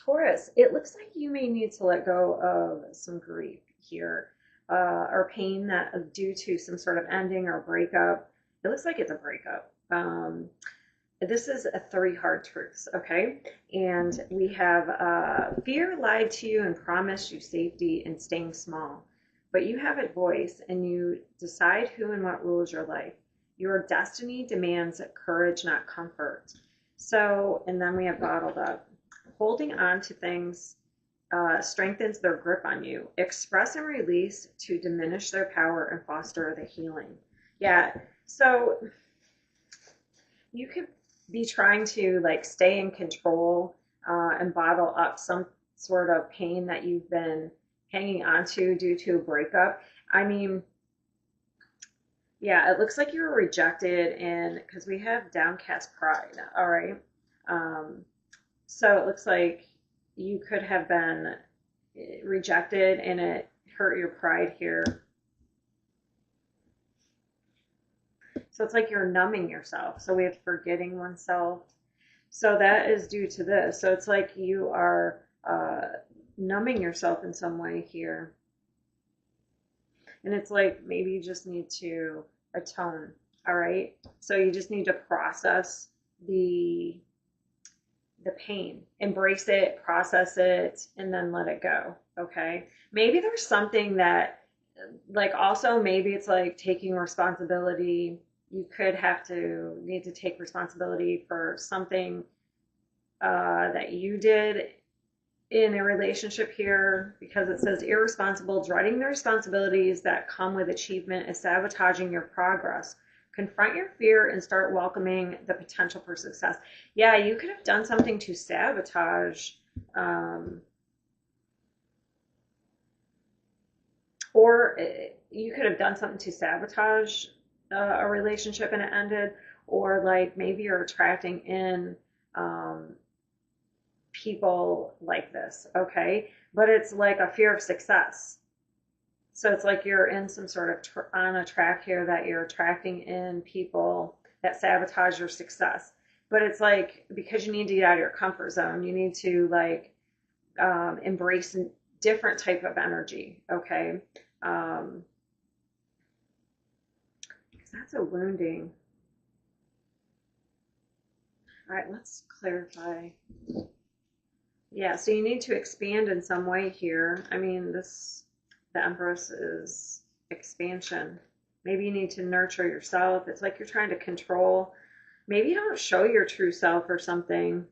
Taurus, it looks like you may need to let go of some grief here, or pain that due to some sort of ending or breakup. It looks like it's a breakup. This is a three hard truths, okay? And we have fear lied to you and promised you safety and staying small. But you have a voice and you decide who and what rules your life. Your destiny demands courage, not comfort. So, and then we have bottled up. Holding on to things strengthens their grip on you. Express and release to diminish their power and foster the healing. Yeah. So you could be trying to like stay in control and bottle up some sort of pain that you've been hanging on to due to a breakup. I mean, yeah, it looks like you were rejected, and because we have downcast pride, all right. Um, so it looks like you could have been rejected and it hurt your pride here. So it's like you're numbing yourself. So we have forgetting oneself. So that is due to this. So it's like you are numbing yourself in some way here. And it's like maybe you just need to atone. All right. So you just need to process the pain, embrace it, process it, and then let it go. Okay. Maybe there's something that, like, also maybe it's like taking responsibility. You could have to need to take responsibility for something that you did in a relationship here, because it says irresponsible, dreading the responsibilities that come with achievement is sabotaging your progress. Confront your fear and start welcoming the potential for success. Yeah, you could have done something to sabotage, or you could have done something to sabotage a relationship and it ended, or like maybe you're attracting in people like this, okay? But it's like a fear of success. So it's like you're in some sort of on a track here that you're attracting in people that sabotage your success. But it's like because you need to get out of your comfort zone, you need to like embrace a different type of energy, okay? Um, because that's a wounding. All right, let's clarify. Yeah, so you need to expand in some way here. I mean, the Empress is expansion. Maybe you need to nurture yourself. It's like you're trying to control. Maybe you don't show your true self or something.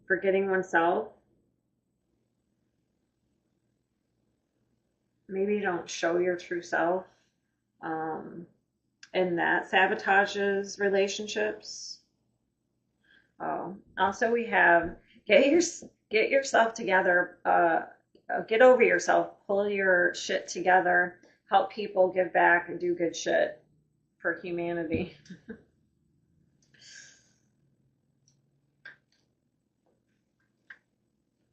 Forgetting oneself. Maybe you don't show your true self. Um, and that sabotages relationships. Oh, also we have get your get yourself together. Get over yourself. Pull your shit together. Help people give back and do good shit for humanity.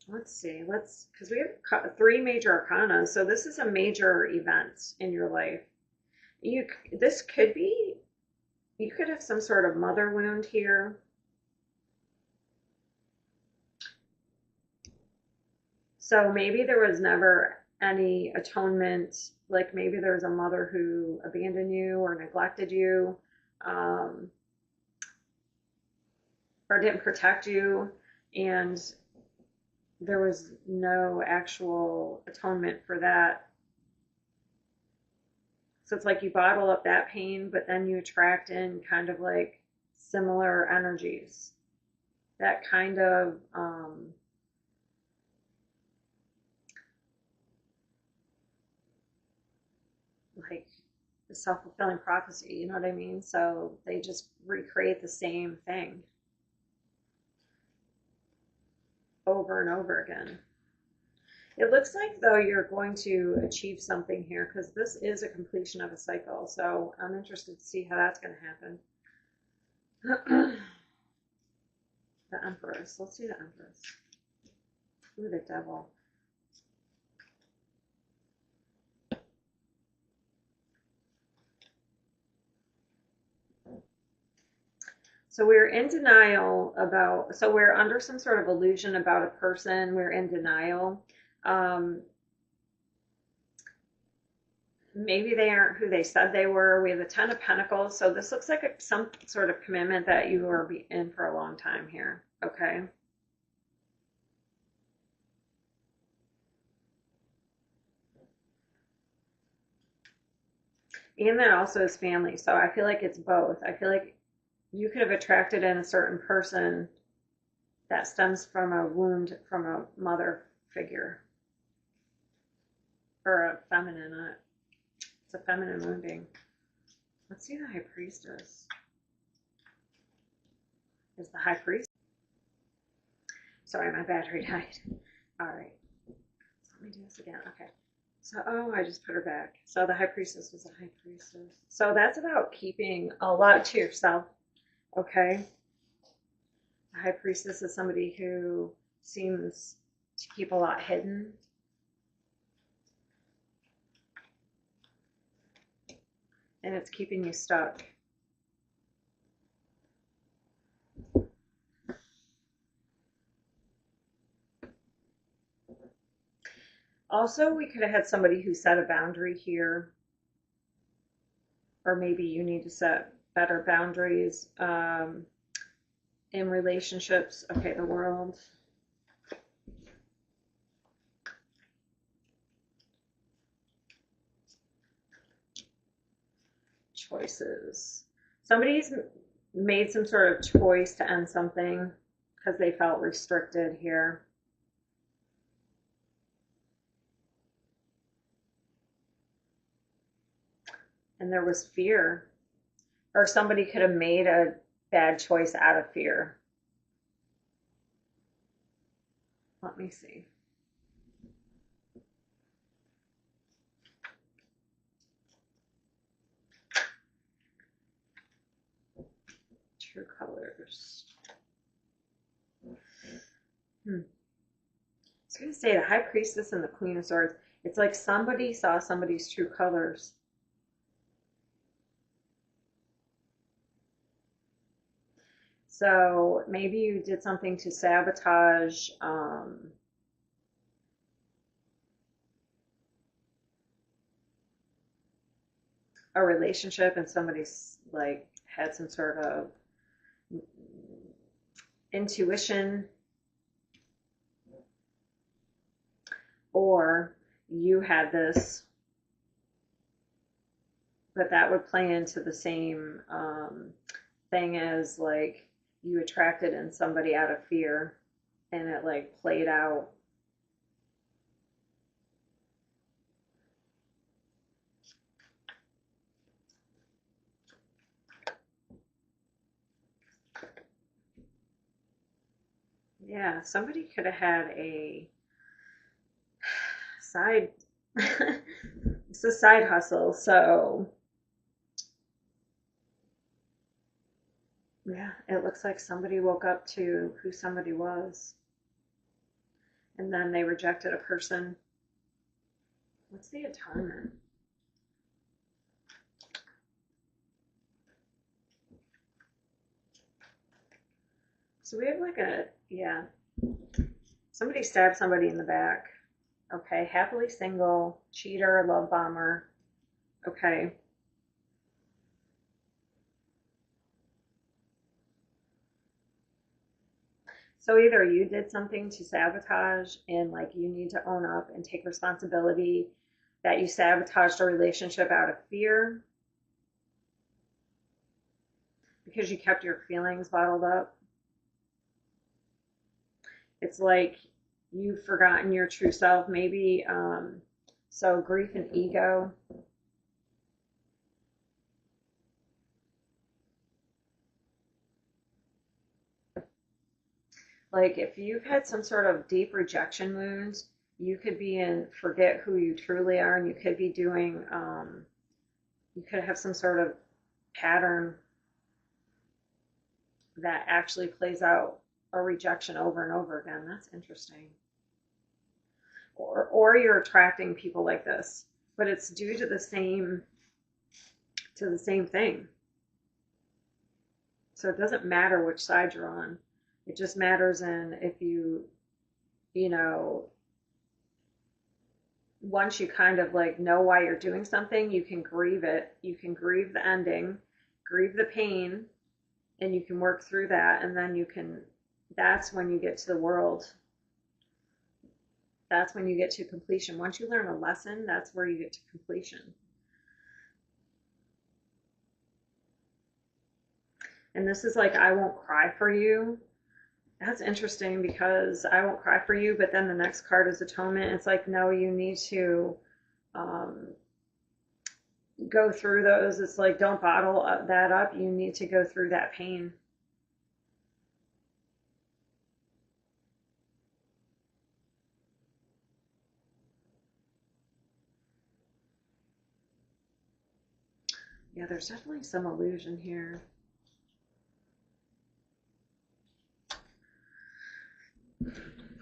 Let's see. Let's because we have three major arcana. So this is a major event in your life. You this could be you could have some sort of mother wound here. So maybe there was never any atonement, like maybe there was a mother who abandoned you or neglected you, um, or didn't protect you, and there was no actual atonement for that. So it's like you bottle up that pain, but then you attract in kind of like similar energies. That kind of like the self-fulfilling prophecy, you know what I mean? So they just recreate the same thing over and over again. It looks like though you're going to achieve something here because this is a completion of a cycle. So I'm interested to see how that's going to happen. The Empress. Let's see the Empress. Ooh, the Devil. So we're in denial about, so we're under some sort of illusion about a person. We're in denial. Um, Maybe they aren't who they said they were. We have the Ten of Pentacles. So this looks like some sort of commitment that you are in for a long time here. Okay. And that also is family. So I feel like it's both. I feel like you could have attracted in a certain person that stems from a wound from a mother figure or a feminine. It's a feminine wounding. Let's see the High Priestess. Is the High Priest? Sorry, my battery died. All right. Let me do this again. Okay. So, oh, I just put her back. So the High Priestess was the High Priestess. So that's about keeping a lot to yourself. Okay. The High Priestess is somebody who seems to keep a lot hidden. And it's keeping you stuck. Also, we could have had somebody who set a boundary here. Or maybe you need to set better boundaries in relationships. Okay, the World. Choices. Somebody's made some sort of choice to end something because they felt restricted here. And there was fear. Or somebody could have made a bad choice out of fear. Let me see. True colors. I was going to say the High Priestess and the Queen of Swords. It's like somebody saw somebody's true colors. So maybe you did something to sabotage a relationship, and somebody's like had some sort of intuition, or you had this, but that would play into the same thing as like you attracted in somebody out of fear and it like played out. Yeah, somebody could have had a side it's a side hustle. So yeah, it looks like somebody woke up to who somebody was and then they rejected a person. What's the atonement? So we have like a, yeah, somebody stabbed somebody in the back. Okay, happily single, cheater, love bomber. Okay. So either you did something to sabotage and like you need to own up and take responsibility that you sabotaged a relationship out of fear because you kept your feelings bottled up. It's like you've forgotten your true self, maybe. So grief and ego. Like if you've had some sort of deep rejection wounds, you could be in forget who you truly are, and you could be doing, you could have some sort of pattern that actually plays out a rejection over and over again. That's interesting. Or you're attracting people like this, but it's due to the same thing. So it doesn't matter which side you're on. It just matters in if you know, once you kind of like know why you're doing something, you can grieve it. You can grieve the ending, grieve the pain, and you can work through that. And then you can, that's when you get to the world. That's when you get to completion. Once you learn a lesson, that's where you get to completion. And this is like, I won't cry for you. That's interesting because I won't cry for you, but then the next card is atonement. It's like, no, you need to um, go through those. It's like, don't bottle that up. You need to go through that pain. Yeah, there's definitely some illusion here.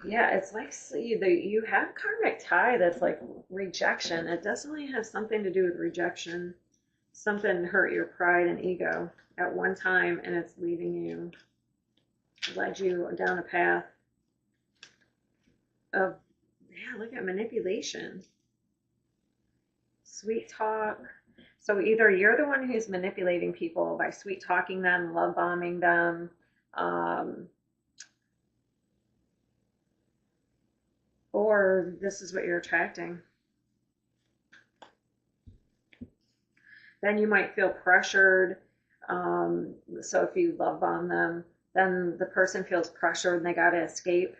Yeah, it's like, see, you have karmic tie that's like rejection. It definitely has something to do with rejection. Something hurt your pride and ego at one time, and it's leaving you, led you down a path of, yeah, look at manipulation, sweet talk. So either you're the one who's manipulating people by sweet talking them, love bombing them, um, or this is what you're attracting. Then you might feel pressured. So if you love bomb them, then the person feels pressured and they got to escape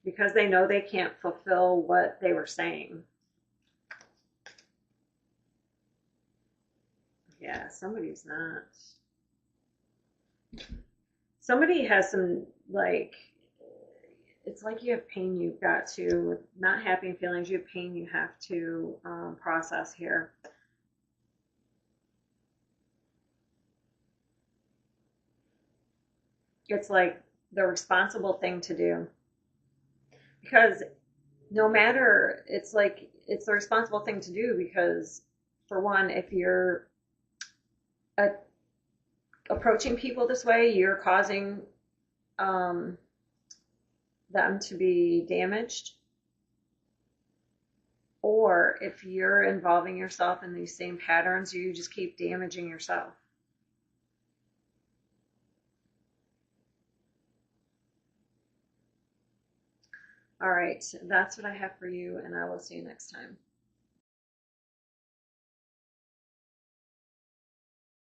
because they know they can't fulfill what they were saying. Yeah, somebody's not. Somebody has some, like, it's like you have pain you've got to, not happy feelings, you have pain you have to process here. It's like the responsible thing to do. Because no matter, it's like, it's the responsible thing to do because, for one, if you're a, approaching people this way, you're causing um, them to be damaged. Or if you're involving yourself in these same patterns, you just keep damaging yourself. All right, that's what I have for you, and I will see you next time.